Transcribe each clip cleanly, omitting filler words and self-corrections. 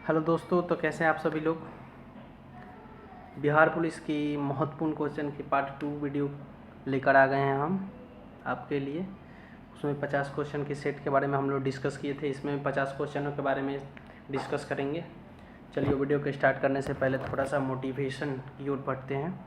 Hello दोस्तों, तो कैसे हैं आप सभी लोग। बिहार पुलिस की महत्वपूर्ण क्वेश्चन की पार्ट 2 वीडियो लेकर आ गए हैं हम आपके लिए। उसमें 50 क्वेश्चन के सेट के बारे में हम लोग डिस्कस किए थे। इसमें 50 क्वेश्चनों के बारे में डिस्कस करेंगे। चलिए वीडियो को स्टार्ट करने से पहले थोड़ा सा मोटिवेशन की ओर बढ़ते हैं।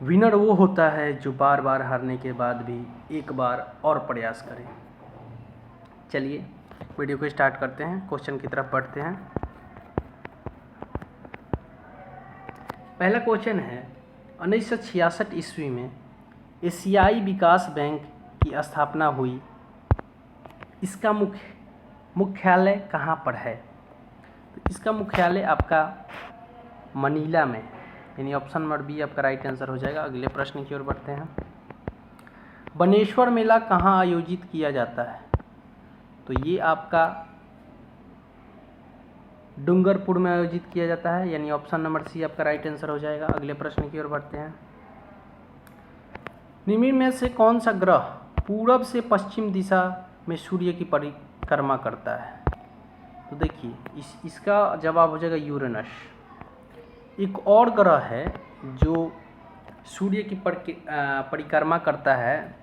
विनर वो होता है जो बार बार हारने के बाद भी एक बार और प्रयास करे। चलिए वीडियो को स्टार्ट करते हैं, क्वेश्चन की तरफ बढ़ते हैं। पहला क्वेश्चन है, 1966 ईस्वी में एशियाई विकास बैंक की स्थापना हुई। इसका मुख्यालय कहाँ पर है? तो इसका मुख्यालय आपका मनीला में, यानी ऑप्शन नंबर बी आपका राइट आंसर हो जाएगा। अगले प्रश्न की ओर बढ़ते हैं। बनेश्वर मेला कहाँ आयोजित किया जाता है? तो ये आपका डूंगरपुर में आयोजित किया जाता है, यानी ऑप्शन नंबर सी आपका राइट आंसर हो जाएगा। अगले प्रश्न की ओर बढ़ते हैं। निम्न में से कौन सा ग्रह पूरब से पश्चिम दिशा में सूर्य की परिक्रमा करता है? तो देखिए इसका जवाब हो जाएगा यूरेनस। एक और ग्रह है जो सूर्य की परिक्रमा करता है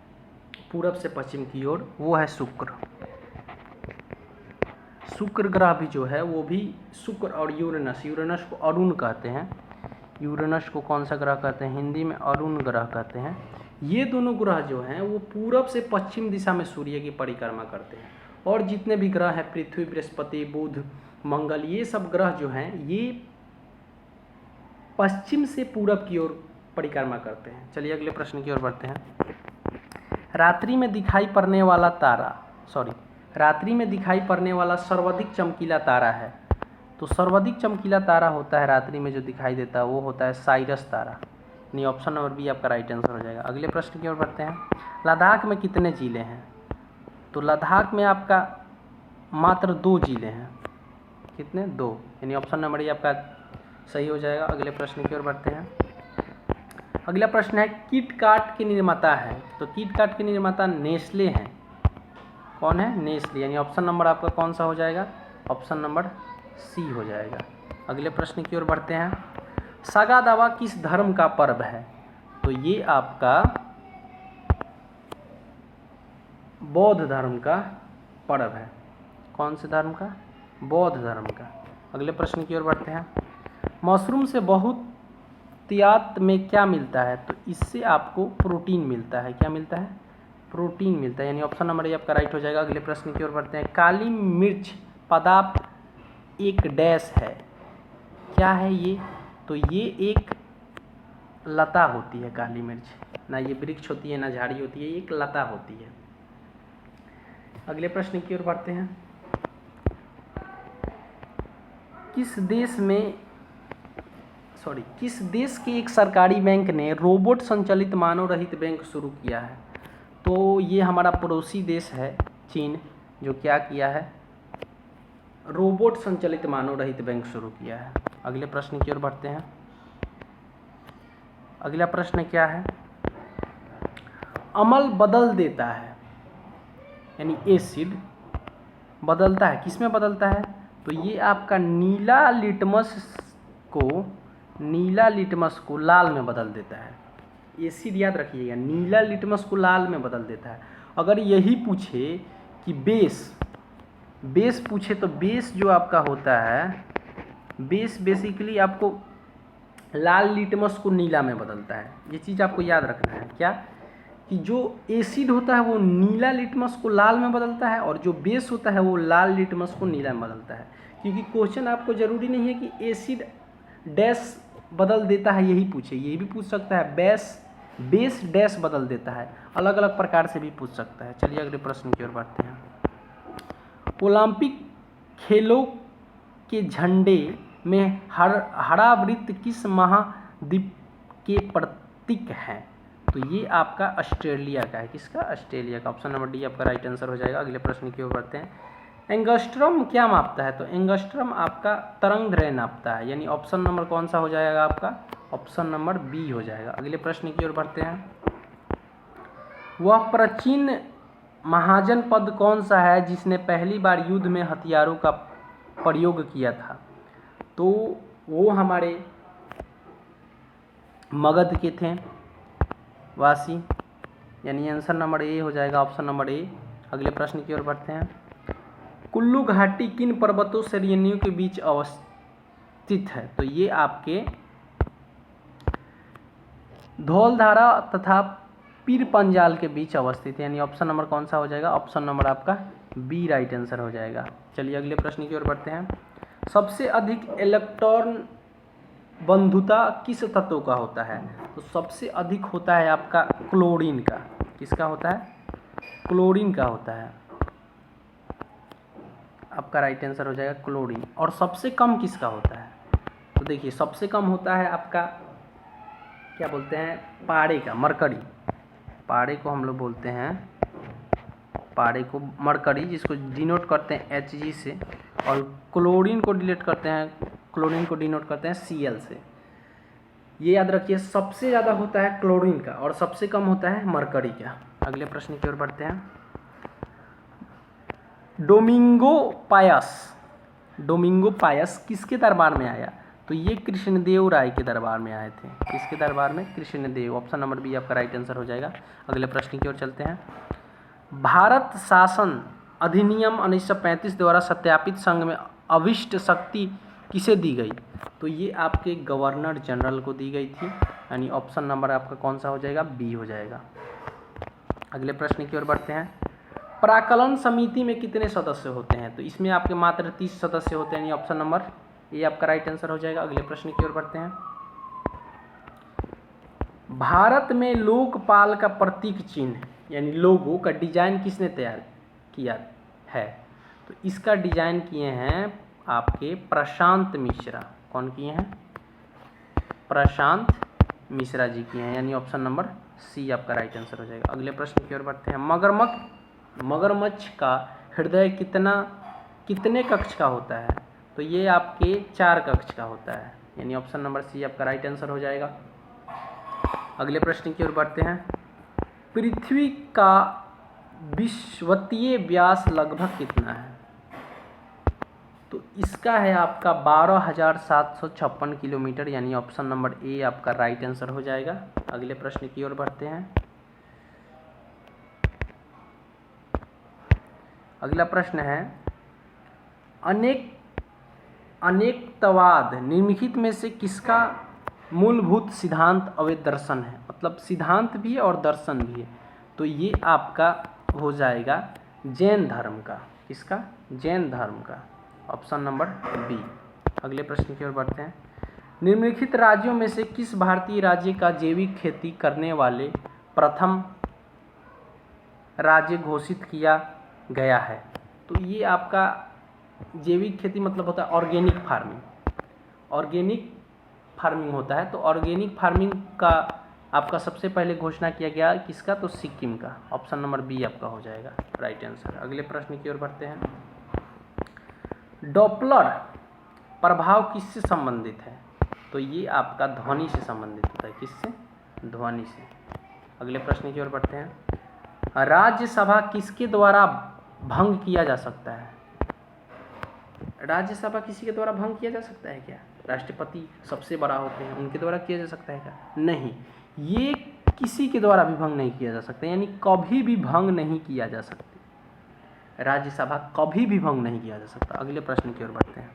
पूरब से पश्चिम की ओर, वो है शुक्र। शुक्र ग्रह भी जो है वो भी शुक्र और यूरेनस को अरुण कहते हैं। यूरेनस को कौन सा ग्रह कहते हैं? हिंदी में अरुण ग्रह कहते हैं। ये दोनों ग्रह जो हैं वो पूरब से पश्चिम दिशा में सूर्य की परिक्रमा करते हैं। और जितने भी ग्रह हैं, पृथ्वी, बृहस्पति, बुध, मंगल, ये सब ग्रह जो हैं ये पश्चिम से पूरब की ओर परिक्रमा करते हैं। चलिए अगले प्रश्न की ओर बढ़ते हैं। रात्रि में दिखाई पड़ने वाला सर्वाधिक चमकीला तारा है। तो सर्वाधिक चमकीला तारा होता है रात्रि में जो दिखाई देता है वो होता है साइरस तारा, यानी ऑप्शन नंबर बी आपका राइट आंसर हो जाएगा। अगले प्रश्न की ओर बढ़ते हैं। लद्दाख में कितने ज़िले हैं? तो लद्दाख में आपका मात्र 2 ज़िले हैं। कितने? 2, यानी ऑप्शन नंबर ये आपका सही हो जाएगा। अगले प्रश्न की ओर बढ़ते हैं। अगला प्रश्न है, किटकैट के निर्माता है? तो किटकैट के निर्माता नेस्ले हैं। कौन है? नेस्ले, यानी ऑप्शन नंबर आपका कौन सा हो जाएगा? ऑप्शन नंबर सी हो जाएगा। अगले प्रश्न की ओर बढ़ते हैं। सागा दावा किस धर्म का पर्व है? तो ये आपका बौद्ध धर्म का पर्व है। कौन से धर्म का? बौद्ध धर्म का। अगले प्रश्न की ओर बढ़ते हैं। मशरूम से बहुतायत में क्या मिलता है? तो इससे आपको प्रोटीन मिलता है। क्या मिलता है? प्रोटीन मिलता है, यानी ऑप्शन नंबर ये आपका राइट हो जाएगा। अगले प्रश्न की ओर बढ़ते हैं। काली मिर्च पदार्थ एक डैश है। क्या है ये? तो ये एक लता होती है काली मिर्च, ना ये वृक्ष होती है ना झाड़ी होती है, ये एक लता होती है। अगले प्रश्न की ओर बढ़ते हैं। किस देश के एक सरकारी बैंक ने रोबोट संचालित मानव रहित बैंक शुरू किया है? तो ये हमारा पड़ोसी देश है चीन, जो क्या किया है? रोबोट संचालित मानव रहित बैंक शुरू किया है। अगले प्रश्न की ओर बढ़ते हैं। अगला प्रश्न क्या है? अम्ल बदल देता है, यानी एसिड बदलता है, किसमें बदलता है? तो ये आपका नीला लिटमस को लाल में बदल देता है। एसिड याद रखिएगा, नीला लिटमस को लाल में बदल देता है। अगर यही पूछे कि बेस पूछे तो बेस जो आपका होता है, बेस बेसिकली आपको लाल लिटमस को नीला में बदलता है। ये चीज़ आपको याद रखना है। क्या? कि जो एसिड होता है वो नीला लिटमस को लाल में बदलता है, और जो बेस होता है वो लाल लिटमस को नीला में बदलता है। क्योंकि क्वेश्चन आपको ज़रूरी नहीं है कि एसिड डैश बदल देता है यही पूछे, ये भी पूछ सकता है बेस डैश बदल देता है, अलग अलग प्रकार से भी पूछ सकता है। चलिए अगले प्रश्न की ओर बढ़ते हैं। ओलंपिक खेलों के झंडे में हरा वृत्त किस महाद्वीप के प्रतीक है? तो ये आपका ऑस्ट्रेलिया का है। किसका? ऑस्ट्रेलिया का। ऑप्शन नंबर डी आपका राइट आंसर हो जाएगा। अगले प्रश्न की ओर बढ़ते हैं। एंगस्ट्रम क्या मापता है? तो एंगस्ट्रम आपका तरंग दैर्ध्य नापता है, यानी ऑप्शन नंबर कौन सा हो जाएगा आपका? ऑप्शन नंबर बी हो जाएगा। अगले प्रश्न की ओर बढ़ते हैं। वह प्राचीन महाजनपद कौन सा है जिसने पहली बार युद्ध में हथियारों का प्रयोग किया था, तो वो हमारे मगध के थे वासी, यानी आंसर नंबर ए हो जाएगा, ऑप्शन नंबर ए। अगले प्रश्न की ओर बढ़ते हैं। कुल्लू घाटी किन पर्वतों श्रेणियों के बीच अवस्थित है? तो ये आपके धौलधारा तथा पीर पंजाल के बीच अवस्थित है, यानी ऑप्शन नंबर कौन सा हो जाएगा? ऑप्शन नंबर आपका बी राइट आंसर हो जाएगा। चलिए अगले प्रश्न की ओर बढ़ते हैं। सबसे अधिक इलेक्ट्रॉन बंधुता किस तत्व का होता है? तो सबसे अधिक होता है आपका क्लोरीन का। किसका होता है? क्लोरीन का होता है, आपका राइट आंसर हो जाएगा क्लोरीन। और सबसे कम किसका होता है? तो देखिए सबसे कम होता है आपका क्या बोलते हैं, पारे का, मरकरी। पारे को हम लोग बोलते हैं, पारे को मरकरी, जिसको डिनोट करते हैं Hg से, और क्लोरीन को डिलीट करते हैं, क्लोरीन को डिनोट करते हैं Cl से। ये याद रखिए, सबसे ज़्यादा होता है क्लोरीन का और सबसे कम होता है मरकरी का। अगले प्रश्न की ओर बढ़ते हैं। डोमिंगो पायस किसके दरबार में आया? तो ये कृष्णदेव राय के दरबार में आए थे। किसके दरबार में? कृष्णदेव। ऑप्शन नंबर बी आपका राइट आंसर हो जाएगा। अगले प्रश्न की ओर चलते हैं। भारत शासन अधिनियम 1935 द्वारा सत्यापित संघ में अविष्ट शक्ति किसे दी गई? तो ये आपके गवर्नर जनरल को दी गई थी, यानी ऑप्शन नंबर आपका कौन सा हो जाएगा? बी हो जाएगा। अगले प्रश्न की ओर बढ़ते हैं। प्राक्कलन समिति में कितने सदस्य होते हैं? तो इसमें आपके मात्र 30 सदस्य होते हैं, यानी ऑप्शन नंबर ये आपका राइट आंसर हो जाएगा। अगले प्रश्न की ओर बढ़ते हैं। भारत में लोकपाल का प्रतीक चिन्ह यानी लोगो का डिजाइन किसने तैयार किया है? तो इसका डिजाइन किए हैं आपके प्रशांत मिश्रा। कौन किए हैं? प्रशांत मिश्रा जी किए हैं, यानी ऑप्शन नंबर सी आपका राइट आंसर हो जाएगा। अगले प्रश्न की ओर बढ़ते हैं। मगरमच्छ का हृदय कितने कक्ष का होता है? तो ये आपके 4 कक्ष का होता है, यानी ऑप्शन नंबर सी आपका राइट आंसर हो जाएगा। अगले प्रश्न की ओर बढ़ते हैं। पृथ्वी का विषुवतीय व्यास लगभग कितना है? तो इसका है आपका 12,756 किलोमीटर, यानी ऑप्शन नंबर ए आपका राइट आंसर हो जाएगा। अगले प्रश्न की ओर बढ़ते हैं। अगला प्रश्न है, अनेकतावाद निम्नलिखित में से किसका मूलभूत सिद्धांत अवैध दर्शन है? मतलब सिद्धांत भी है और दर्शन भी है। तो ये आपका हो जाएगा जैन धर्म का। किसका? जैन धर्म का, ऑप्शन नंबर बी। अगले प्रश्न की ओर बढ़ते हैं। निम्नलिखित राज्यों में से किस भारतीय राज्य का जैविक खेती करने वाले प्रथम राज्य घोषित किया गया है? तो ये आपका जैविक खेती मतलब होता है ऑर्गेनिक फार्मिंग होता है। तो ऑर्गेनिक फार्मिंग का आपका सबसे पहले घोषणा किया गया किसका? तो सिक्किम का। ऑप्शन नंबर बी आपका हो जाएगा राइट आंसर। अगले प्रश्न की ओर बढ़ते हैं। डॉपलर प्रभाव किससे संबंधित है? तो ये आपका ध्वनि से संबंधित होता है। किससे? ध्वनि से। अगले प्रश्न की ओर बढ़ते हैं। राज्यसभा किसके द्वारा भंग किया जा सकता है? राज्यसभा किसी के द्वारा भंग किया जा सकता है क्या? राष्ट्रपति सबसे बड़ा होते हैं, उनके द्वारा किया जा सकता है क्या? नहीं, ये किसी के द्वारा भी भंग नहीं किया जा सकता, यानी कभी भी भंग नहीं किया जा सकती। राज्यसभा कभी भी भंग नहीं किया जा सकता। अगले प्रश्न की ओर बढ़ते हैं।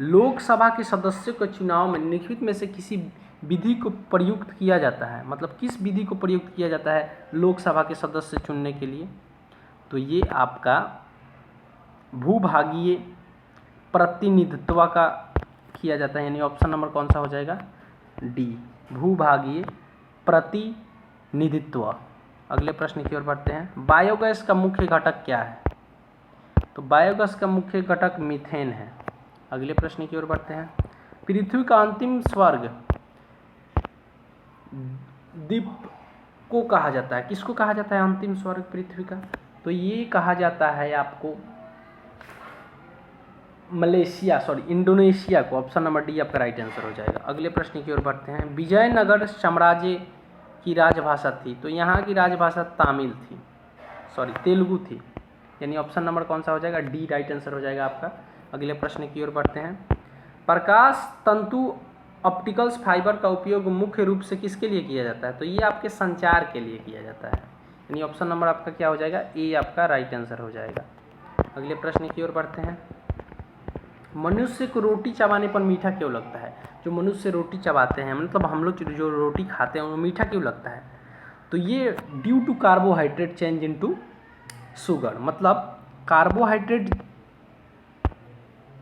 लोकसभा के सदस्यों के चुनाव में निम्नलिखित में से किसी विधि को प्रयुक्त किया जाता है? मतलब किस विधि को प्रयुक्त किया जाता है लोकसभा के सदस्य चुनने के लिए? तो ये आपका भूभागीय प्रतिनिधित्व का किया जाता है, यानी ऑप्शन नंबर कौन सा हो जाएगा? डी, भूभागीय प्रतिनिधित्व। अगले प्रश्न की ओर बढ़ते हैं। बायोगैस का मुख्य घटक क्या है? तो बायोगैस का मुख्य घटक मीथेन है। अगले प्रश्न की ओर बढ़ते हैं। पृथ्वी का अंतिम स्वर्ग द्वीप को कहा जाता है? किसको कहा जाता है अंतिम स्वर्ग पृथ्वी का? तो ये कहा जाता है आपको इंडोनेशिया को। ऑप्शन नंबर डी आपका राइट आंसर हो जाएगा। अगले प्रश्न की ओर बढ़ते हैं। विजयनगर साम्राज्य की राजभाषा थी? तो यहाँ की राजभाषा तेलुगु थी। यानी ऑप्शन नंबर कौन सा हो जाएगा, डी राइट आंसर हो जाएगा आपका। अगले प्रश्न की ओर बढ़ते हैं। प्रकाश तंतु ऑप्टिकल्स फाइबर का उपयोग मुख्य रूप से किसके लिए किया जाता है, तो ये आपके संचार के लिए किया जाता है, यानी ऑप्शन नंबर आपका क्या हो जाएगा, ए आपका राइट आंसर हो जाएगा। अगले प्रश्न की ओर बढ़ते हैं। मनुष्य को रोटी चबाने पर मीठा क्यों लगता है, जो मनुष्य रोटी चबाते हैं, मतलब हम लोग जो रोटी खाते हैं वो मीठा क्यों लगता है, तो ये due to carbohydrate change into sugar, मतलब कार्बोहाइड्रेट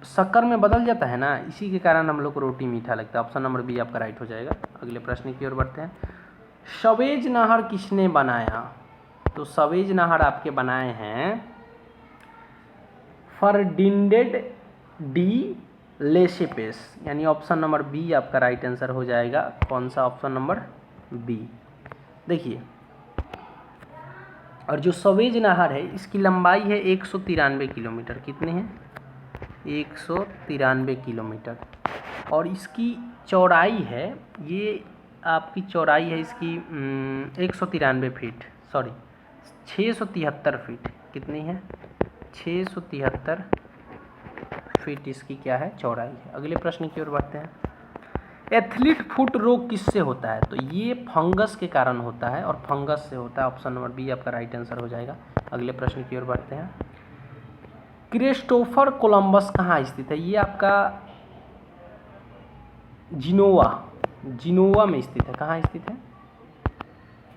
शक्कर में बदल जाता है ना, इसी के कारण हम लोग को रोटी मीठा लगता है। ऑप्शन नंबर बी आपका राइट हो जाएगा। अगले प्रश्न की ओर बढ़ते हैं। सवेज नहर किसने बनाया, तो सवेज नहर आपके बनाए हैं फर्डिनेंड डी लेशेपेस, यानी ऑप्शन नंबर बी आपका राइट आंसर हो जाएगा। कौन सा, ऑप्शन नंबर बी। देखिए, और जो सवेज नहर है इसकी लंबाई है 193 किलोमीटर, कितनी है, 193 किलोमीटर, और इसकी चौड़ाई है, ये आपकी चौड़ाई है इसकी 193 फीट, सॉरी 673 फीट, कितनी है, 673 फीट इसकी क्या है, चौड़ाई है। अगले प्रश्न की ओर बढ़ते हैं। एथलीट फुट रोग किससे होता है, तो ये फंगस के कारण होता है, और फंगस से होता है। ऑप्शन नंबर बी आपका राइट आंसर हो जाएगा। अगले प्रश्न की ओर बढ़ते हैं। क्रिस्टोफर कोलंबस कहाँ स्थित है, ये आपका जिनोवा में स्थित है। कहाँ स्थित है,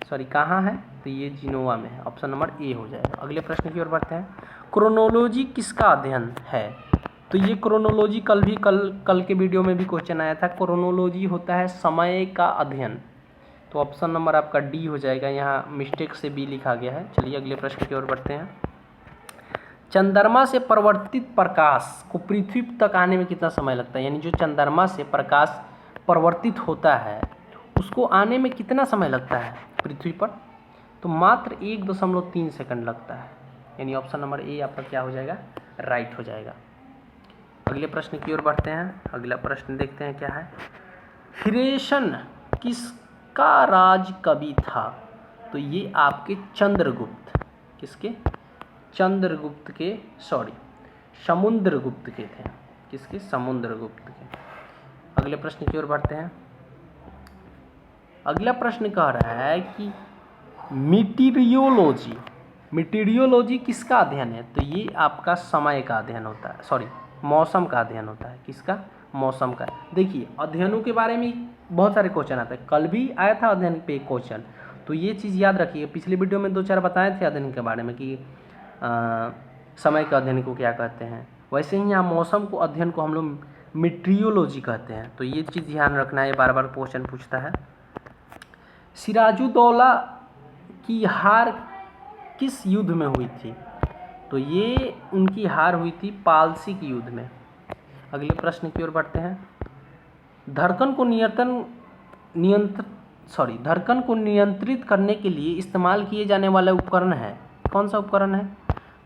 सॉरी कहाँ है, तो ये जिनोवा में है। ऑप्शन नंबर ए हो जाएगा। अगले प्रश्न की ओर बढ़ते हैं। क्रोनोलॉजी किसका अध्ययन है, तो ये क्रोनोलॉजी कल के वीडियो में भी क्वेश्चन आया था। क्रोनोलॉजी होता है समय का अध्ययन, तो ऑप्शन नंबर आपका डी हो जाएगा। यहाँ मिस्टेक से बी लिखा गया है। चलिए अगले प्रश्न की ओर बढ़ते हैं। चंद्रमा से परावर्तित प्रकाश को पृथ्वी तक आने में कितना समय लगता है, यानी जो चंद्रमा से प्रकाश परावर्तित होता है उसको आने में कितना समय लगता है पृथ्वी पर, तो मात्र 1.3 सेकंड लगता है, यानी ऑप्शन नंबर ए आपका क्या हो जाएगा, राइट हो जाएगा। अगले प्रश्न की ओर बढ़ते हैं। अगला प्रश्न देखते हैं क्या है। हिरेशन किसका राज कवि था, तो ये आपके चंद्रगुप्त, किसके, चंद्रगुप्त के, सॉरी समुद्रगुप्त के थे, किसके, समुद्रगुप्त के। अगले प्रश्न की ओर बढ़ते हैं। अगला प्रश्न कह रहा है कि मीटीरियोलॉजी किसका अध्ययन है, तो ये आपका समय का अध्ययन होता है, सॉरी मौसम का अध्ययन होता है। किसका, मौसम का। देखिए अध्ययनों के बारे में बहुत सारे क्वेश्चन आते हैं, कल भी आया था अध्ययन पे एक क्वेश्चन, तो ये चीज़ याद रखिए। पिछले वीडियो में 2-4 बताए थे अध्ययन के बारे में कि समय के अध्ययन को क्या कहते हैं, वैसे ही यहाँ मौसम को अध्ययन को हम लोग मीटीरियोलॉजी कहते हैं, तो ये चीज़ ध्यान रखना है, बार बार क्वेश्चन पूछता है। सिराजुद्दौला की हार किस युद्ध में हुई थी, तो ये उनकी हार हुई थी पालसी के युद्ध में। अगले प्रश्न की ओर बढ़ते हैं। धड़कन को नियंत्रित करने के लिए इस्तेमाल किए जाने वाला उपकरण है, कौन सा उपकरण है,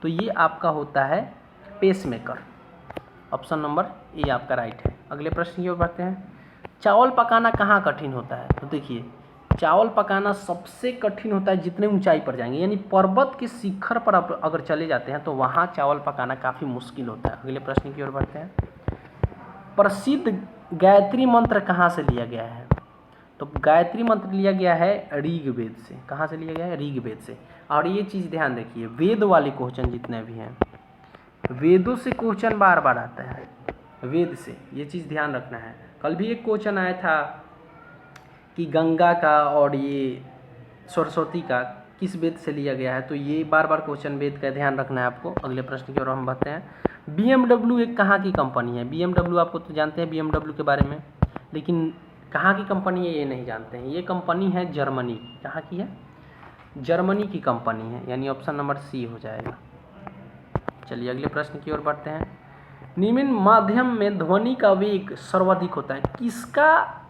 तो ये आपका होता है पेसमेकर। ऑप्शन नंबर ए आपका राइट है। अगले प्रश्न की ओर बढ़ते हैं। चावल पकाना कहाँ कठिन होता है, तो देखिए चावल पकाना सबसे कठिन होता है जितने ऊंचाई पर जाएंगे, यानी पर्वत के शिखर पर आप अगर चले जाते हैं तो वहाँ चावल पकाना काफ़ी मुश्किल होता है। अगले प्रश्न की ओर बढ़ते हैं। प्रसिद्ध गायत्री मंत्र कहाँ से लिया गया है, तो गायत्री मंत्र लिया गया है ऋग्वेद से। कहाँ से लिया गया है, ऋग्वेद से। और ये चीज़ ध्यान रखिए, वेद वाले क्वेश्चन जितने भी हैं वेदों से क्वेश्चन बार बार आता है, वेद से, ये चीज़ ध्यान रखना है। कल भी एक क्वेश्चन आया था कि गंगा का और ये सरस्वती का किस वेद से लिया गया है, तो ये बार बार क्वेश्चन वेद का ध्यान रखना है आपको। अगले प्रश्न की ओर हम बढ़ते हैं। BMW एक कहाँ की कंपनी है, BMW आपको तो जानते हैं BMW के बारे में, लेकिन कहाँ की कंपनी है ये नहीं जानते हैं। ये कंपनी है जर्मनी, कहाँ की है, जर्मनी की कंपनी है, यानी ऑप्शन नंबर सी हो जाएगा। चलिए अगले प्रश्न की ओर बढ़ते हैं। निम्न माध्यम में ध्वनि का वेग सर्वाधिक होता है, किसका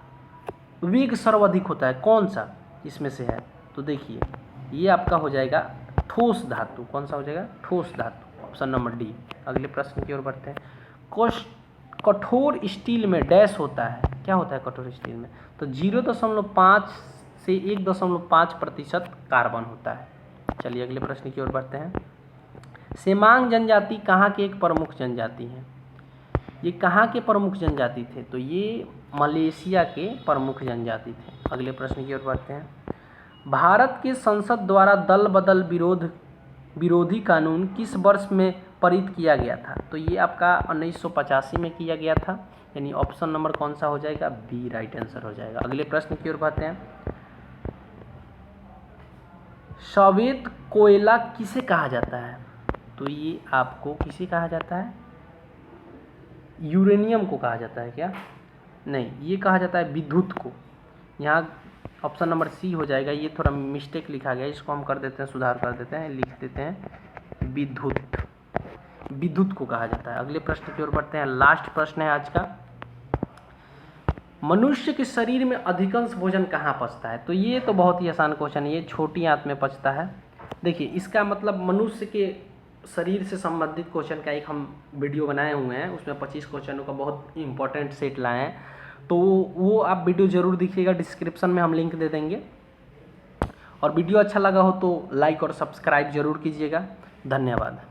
वेग सर्वाधिक होता है, कौन सा इसमें से है, तो देखिए ये आपका हो जाएगा ठोस धातु। कौन सा हो जाएगा, ठोस धातु, ऑप्शन नंबर डी। अगले प्रश्न की ओर बढ़ते हैं। कठोर स्टील में डैश होता है, क्या होता है कठोर स्टील में, तो 0.5 से 1.5% कार्बन होता है। चलिए अगले प्रश्न की ओर बढ़ते हैं। सेमांग जनजाति कहाँ के एक प्रमुख जनजाति हैं? ये कहाँ के प्रमुख जनजाति थे? तो ये मलेशिया के प्रमुख जनजाति थे। अगले प्रश्न की ओर बढ़ते हैं। भारत के संसद द्वारा दल बदल विरोधी कानून किस वर्ष में पारित किया गया था? तो ये आपका 1985 में किया गया था, यानी ऑप्शन नंबर कौन सा हो जाएगा? बी राइट आंसर हो जाएगा। अगले प्रश्न की ओर बढ़ते हैं। श्वेत कोयला किसे कहा जाता है? तो ये आपको किसे कहा जाता है? यूरेनियम को कहा जाता है क्या? नहीं, ये कहा जाता है विद्युत को। यहाँ ऑप्शन नंबर सी हो जाएगा। ये थोड़ा मिस्टेक लिखा गया है, इसको हम कर देते हैं, सुधार कर देते हैं, लिख देते हैं विद्युत। विद्युत को कहा जाता है। अगले प्रश्न की ओर बढ़ते हैं। लास्ट प्रश्न है आज का। मनुष्य के शरीर में अधिकांश भोजन कहाँ पचता है? तो ये तो बहुत ही आसान क्वेश्चन है, ये छोटी आंत में पचता है। देखिए, इसका मतलब मनुष्य के शरीर से संबंधित क्वेश्चन का एक हम वीडियो बनाए हुए हैं, उसमें 25 क्वेश्चनों का बहुत इंपॉर्टेंट सेट लाए हैं, तो वो आप वीडियो ज़रूर देखिएगा, डिस्क्रिप्शन में हम लिंक दे देंगे। और वीडियो अच्छा लगा हो तो लाइक और सब्सक्राइब जरूर कीजिएगा। धन्यवाद।